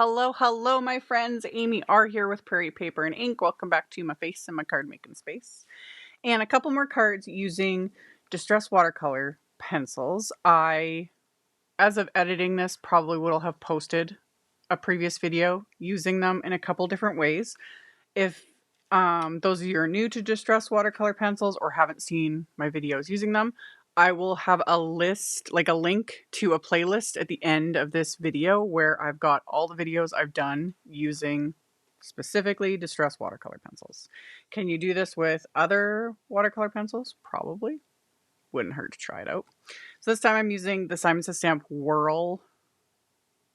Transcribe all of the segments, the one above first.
Hello, my friends. AmyR here with Prairie Paper and Ink. Welcome back to my face and my card making space. And a couple more cards using distress watercolor pencils. I, as of editing this, probably will have posted a previous video using them in a couple different ways. If those of you are new to distress watercolor pencils or haven't seen my videos using them, I will have a list, like a link to a playlist at the end of this video where I've got all the videos I've done using specifically distress watercolor pencils. Can you do this with other watercolor pencils? Probably. Wouldn't hurt to try it out. So this time I'm using the Simon Says Stamp Whirl.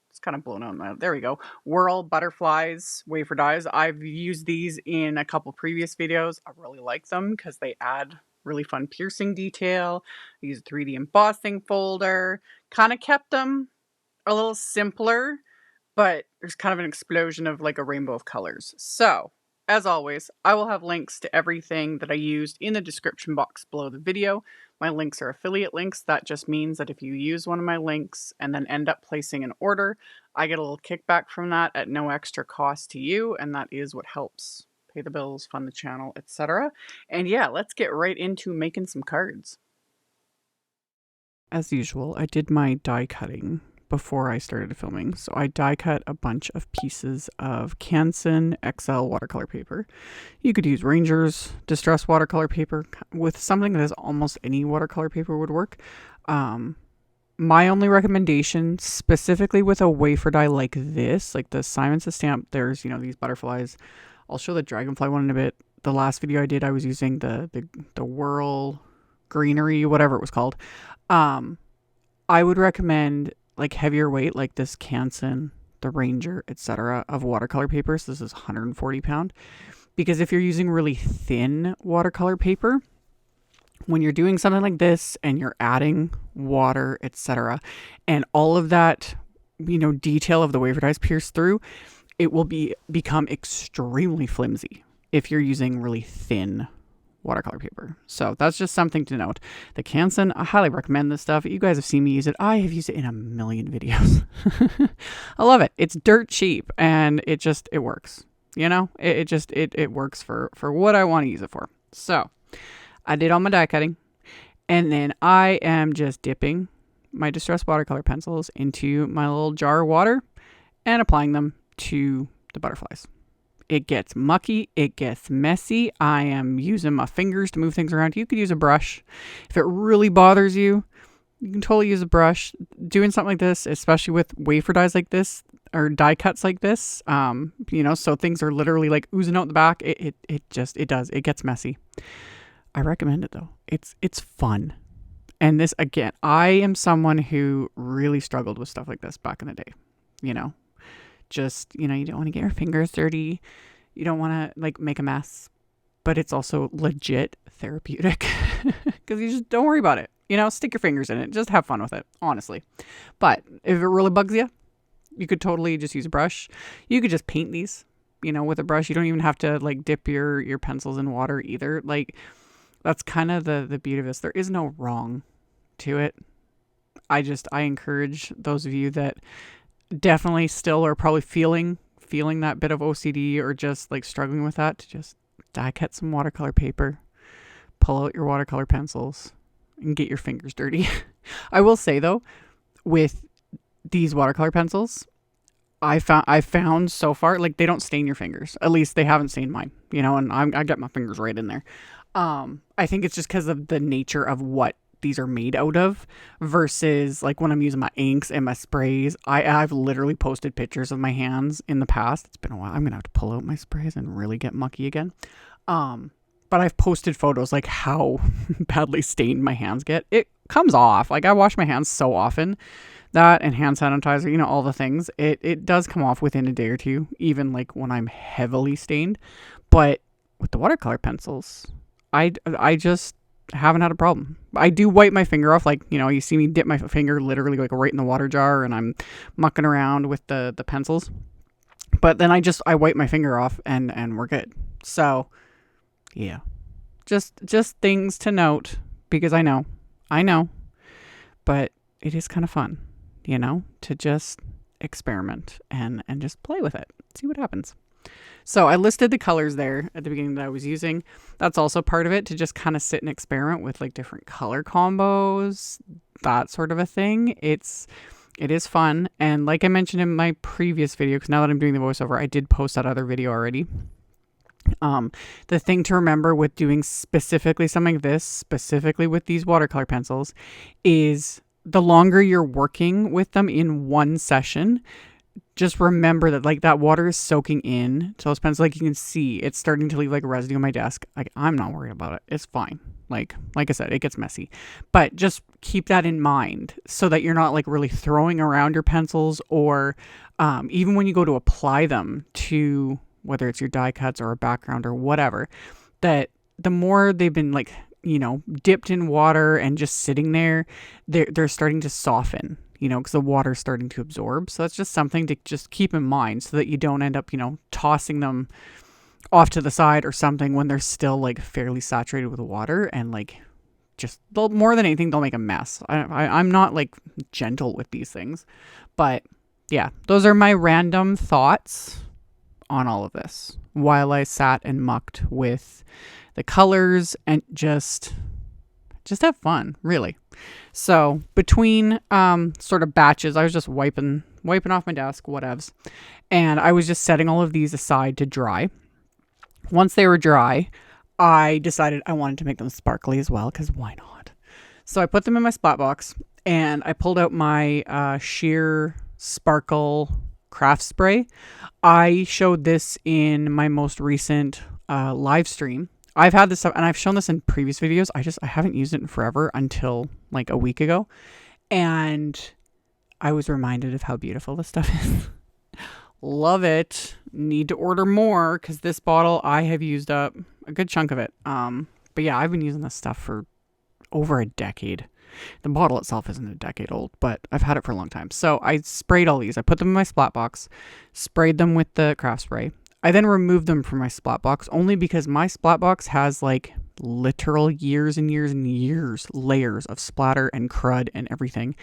It's kind of blown out now. There we go. Whirl Butterflies Wafer Dies. I've used these in a couple previous videos. I really like them because they add really fun piercing detail. I use a 3D embossing folder. Kind of kept them a little simpler, but there's kind of an explosion of like a rainbow of colors. So, as always, I will have links to everything that I used in the description box below the video. My links are affiliate links. That just means that if you use one of my links and then end up placing an order, I get a little kickback from that at no extra cost to you, and that is what helps pay the bills, fund the channel, etc. And yeah, let's get right into making some cards. As usual, I did my die cutting before I started filming. So I die cut a bunch of pieces of Canson XL watercolor paper. You could use Ranger's distress watercolor paper with something that is almost any watercolor paper would work. My only recommendation, specifically with a wafer die like this, like the Simon Says Stamp, there's, these butterflies. I'll show the Dragonfly one in a bit. The last video I did, I was using the Whirl greenery, whatever it was called. I would recommend like heavier weight, like this Canson, the Ranger, etc. of watercolor papers. This is 140 pound. Because if you're using really thin watercolor paper, when you're doing something like this and you're adding water, etc., and all of that, detail of the wafer dies pierce through, it will become extremely flimsy if you're using really thin watercolor paper. So that's just something to note. The Canson, I highly recommend this stuff. You guys have seen me use it. I have used it in a million videos. I love it. It's dirt cheap and it works. It works for what I want to use it for. So I did all my die cutting, and then I am just dipping my distress watercolor pencils into my little jar of water and applying them to the butterflies. It gets mucky. It gets messy. I am using my fingers to move things around. You could use a brush. If it really bothers you, you can totally use a brush. Doing something like this, especially with wafer dies like this or die cuts like this, so things are literally like oozing out the back. It gets messy. I recommend it though. It's fun. And this, again, I am someone who really struggled with stuff like this back in the day, you don't want to get your fingers dirty. You don't want to like make a mess, but it's also legit therapeutic because you just don't worry about it. Stick your fingers in it. Just have fun with it, honestly. But if it really bugs you, you could totally just use a brush. You could just paint these, with a brush. You don't even have to like dip your pencils in water either. Like that's kind of the beauty of this. There is no wrong to it. I encourage those of you that definitely still are probably feeling that bit of OCD or just like struggling with that to just die cut some watercolor paper, pull out your watercolor pencils and get your fingers dirty. I will say though, with these watercolor pencils, I found so far, like they don't stain your fingers. At least they haven't stained mine, and I got my fingers right in there. I think it's just because of the nature of what these are made out of versus like when I'm using my inks and my sprays. I've literally posted pictures of my hands in the past. It's been a while. I'm gonna have to pull out my sprays and really get mucky again. But I've posted photos like how badly stained my hands get. It comes off. Like I wash my hands so often, that and hand sanitizer, all the things. It does come off within a day or two, even like when I'm heavily stained. But with the watercolor pencils, I just haven't had a problem. I do wipe my finger off, like, you see me dip my finger literally like right in the water jar and I'm mucking around with the pencils. But then I wipe my finger off and we're good. So yeah, just things to note because I know, but it is kind of fun, to just experiment and just play with it, see what happens. So I listed the colors there at the beginning that I was using. That's also part of it, to just kind of sit and experiment with like different color combos, that sort of a thing. It is fun. And like I mentioned in my previous video, because now that I'm doing the voiceover, I did post that other video already. The thing to remember with doing specifically something like this, specifically with these watercolor pencils, is the longer you're working with them in one session, just remember that like that water is soaking in to those pencils. Like you can see it's starting to leave like residue on my desk. Like I'm not worried about it. It's fine. Like I said, it gets messy, but just keep that in mind so that you're not like really throwing around your pencils, or even when you go to apply them to whether it's your die cuts or a background or whatever, that the more they've been like, you know, dipped in water and just sitting there, they're starting to soften, you know, because the water's starting to absorb. So that's just something to just keep in mind so that you don't end up, you know, tossing them off to the side or something when they're still like fairly saturated with water, and like just more than anything, they'll make a mess. I'm not like gentle with these things, but yeah, those are my random thoughts on all of this while I sat and mucked with the colors and just have fun, really. So between sort of batches, I was just wiping off my desk, whatevs, and I was just setting all of these aside to dry. Once they were dry, I decided I wanted to make them sparkly as well, because why not? So I put them in my splat box, and I pulled out my sheer sparkle craft spray. I showed this in my most recent live stream. I've had this stuff, and I've shown this in previous videos. I haven't used it in forever until like a week ago, and I was reminded of how beautiful this stuff is. Love it. Need to order more, because this bottle, I have used up a good chunk of it. But yeah, I've been using this stuff for over a decade. The bottle itself isn't a decade old, but I've had it for a long time. So I sprayed all these. I put them in my splat box, sprayed them with the craft spray. I then removed them from my splat box, only because my splat box has like literal years and years and years layers of splatter and crud and everything.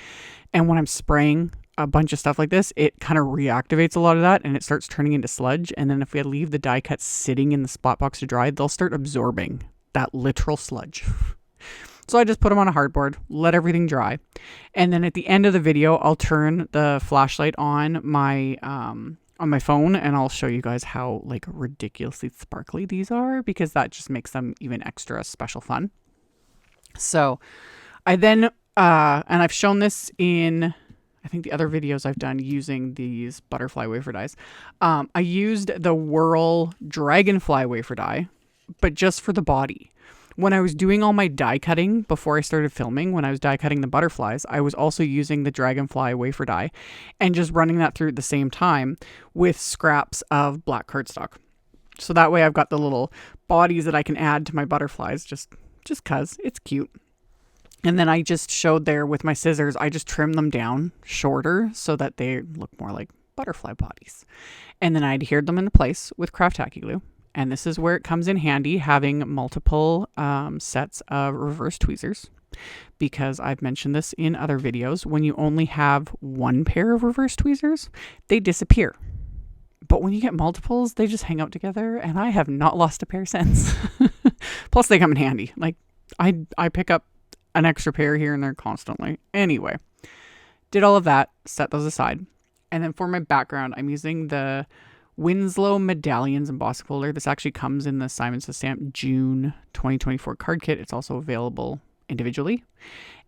And when I'm spraying a bunch of stuff like this, it kind of reactivates a lot of that, and it starts turning into sludge. And then if we leave the die cuts sitting in the splat box to dry, they'll start absorbing that literal sludge. So I just put them on a hardboard, let everything dry. And then at the end of the video, I'll turn the flashlight on my phone, and I'll show you guys how like ridiculously sparkly these are, because that just makes them even extra special fun. So I then, and I've shown this in, I think, the other videos I've done using these butterfly wafer dies. I used the Whirl Dragonfly wafer die, but just for the body. When I was doing all my die cutting before I started filming, when I was die cutting the butterflies, I was also using the Dragonfly wafer die and just running that through at the same time with scraps of black cardstock. So that way I've got the little bodies that I can add to my butterflies just 'cause it's cute. And then I just showed there with my scissors, I just trimmed them down shorter so that they look more like butterfly bodies. And then I adhered them into place with craft tacky glue. And this is where it comes in handy, having multiple sets of reverse tweezers, because I've mentioned this in other videos. When you only have one pair of reverse tweezers, they disappear. But when you get multiples, they just hang out together, and I have not lost a pair since. Plus, they come in handy. Like, I pick up an extra pair here and there constantly. Anyway, did all of that, set those aside. And then for my background, I'm using the Winslow Medallions embossing folder. This actually comes in the Simon Says Stamp June 2024 card kit. It's also available individually.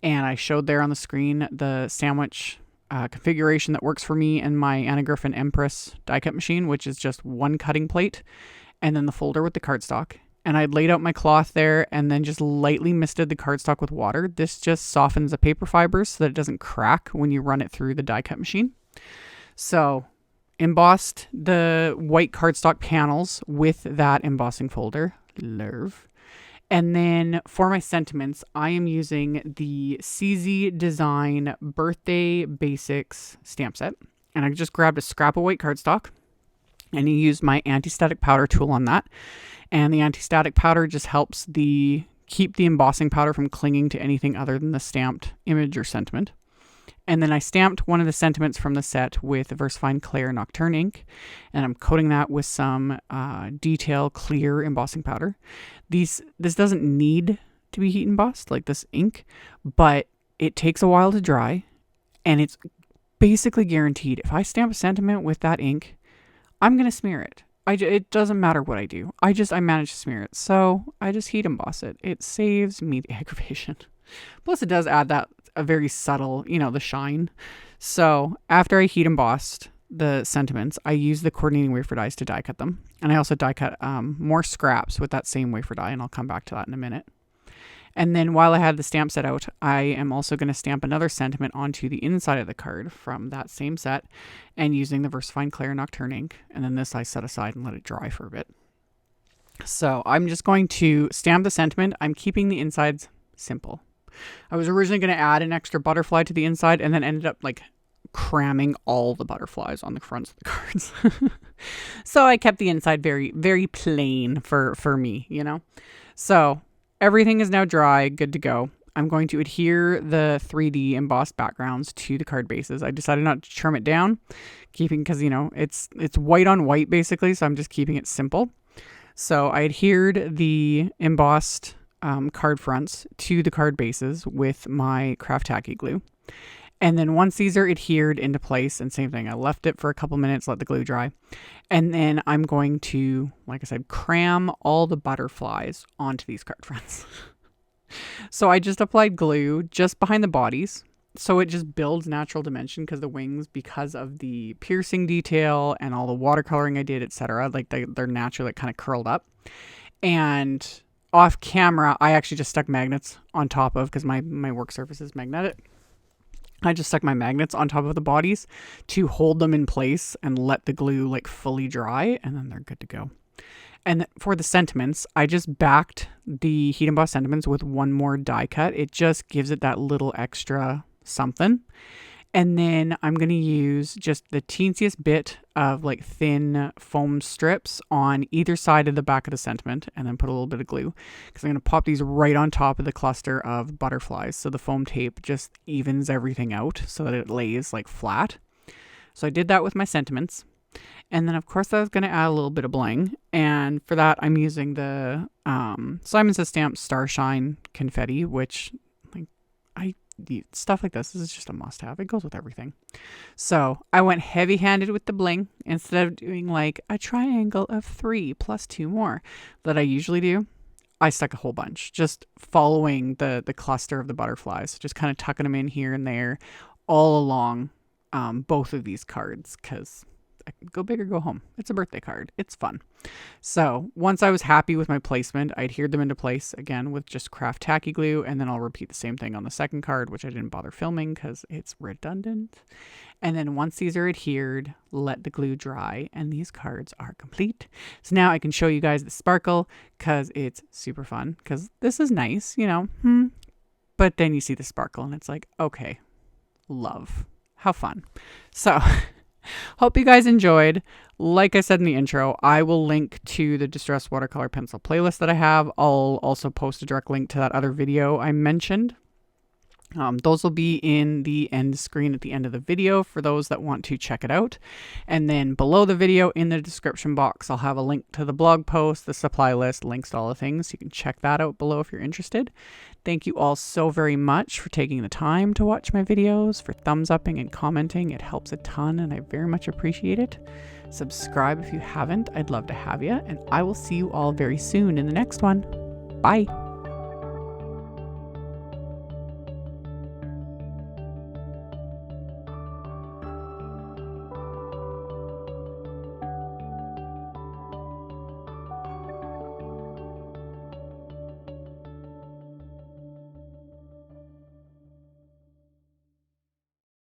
And I showed there on the screen the sandwich configuration that works for me and my Anagraph and EMPRESS die cut machine, which is just one cutting plate and then the folder with the cardstock. And I laid out my cloth there and then just lightly misted the cardstock with water. This just softens the paper fibers so that it doesn't crack when you run it through the die cut machine. So embossed the white cardstock panels with that embossing folder. Love. And then for my sentiments, I am using the CZ Design Birthday Basics stamp set. And I just grabbed a scrap of white cardstock and you used my anti-static powder tool on that. And the anti-static powder just helps keep the embossing powder from clinging to anything other than the stamped image or sentiment. And then I stamped one of the sentiments from the set with VersaFine Clair Nocturne ink, and I'm coating that with some detail clear embossing powder. This doesn't need to be heat embossed like this ink, but it takes a while to dry, and it's basically guaranteed if I stamp a sentiment with that ink, I'm going to smear it. It doesn't matter what I do. I manage to smear it. So I just heat emboss it. It saves me the aggravation. Plus it does add that a very subtle, the shine. So after I heat embossed the sentiments, I use the coordinating wafer dies to die cut them. And I also die cut more scraps with that same wafer die, and I'll come back to that in a minute. And then while I had the stamp set out, I am also going to stamp another sentiment onto the inside of the card from that same set, and using the VersaFine Clair Nocturne ink. And then this I set aside and let it dry for a bit. So I'm just going to stamp the sentiment. I'm keeping the insides simple. I was originally going to add an extra butterfly to the inside, and then ended up like cramming all the butterflies on the fronts of the cards. So I kept the inside very, very plain for me, So everything is now dry, good to go. I'm going to adhere the 3D embossed backgrounds to the card bases. I decided not to trim it down, because it's white on white basically, so I'm just keeping it simple. So I adhered the embossed card fronts to the card bases with my craft tacky glue. And then once these are adhered into place, and same thing, I left it for a couple minutes, let the glue dry. And then I'm going to, like I said, cram all the butterflies onto these card fronts. So I just applied glue just behind the bodies. So it just builds natural dimension, because the wings, because of the piercing detail and all the watercoloring I did, etc., like they're naturally kind of curled up. And off camera, I actually just stuck magnets on top of, because my work surface is magnetic. I just stuck my magnets on top of the bodies to hold them in place and let the glue like fully dry, and then they're good to go. And for the sentiments, I just backed the heat embossed sentiments with one more die cut. It just gives it that little extra something. And then I'm going to use just the teensiest bit of like thin foam strips on either side of the back of the sentiment, and then put a little bit of glue, because I'm going to pop these right on top of the cluster of butterflies. So the foam tape just evens everything out so that it lays like flat. So I did that with my sentiments. And then of course I was going to add a little bit of bling. And for that, I'm using the Simon Says Stamp Starshine Confetti, which stuff like this is just a must-have. It goes with everything. So I went heavy-handed with the bling instead of doing like a triangle of 3 plus 2 more that I usually do. I stuck a whole bunch, just following the cluster of the butterflies, just kind of tucking them in here and there all along both of these cards, because go big or go home. It's a birthday card. It's fun. So once I was happy with my placement, I adhered them into place again with just craft tacky glue, and then I'll repeat the same thing on the second card, which I didn't bother filming because it's redundant. And then once these are adhered, let the glue dry, and these cards are complete. So now I can show you guys the sparkle, because it's super fun, because this is nice, but then you see the sparkle and it's like, okay, love, how fun. So hope you guys enjoyed. Like I said in the intro, I will link to the Distress Watercolor Pencil playlist that I have. I'll also post a direct link to that other video I mentioned. Those will be in the end screen at the end of the video for those that want to check it out. And then below the video in the description box, I'll have a link to the blog post, the supply list, links to all the things. You can check that out below if you're interested. Thank you all so very much for taking the time to watch my videos, for thumbs upping and commenting. It helps a ton, and I very much appreciate it. Subscribe if you haven't. I'd love to have you, and I will see you all very soon in the next one. Bye.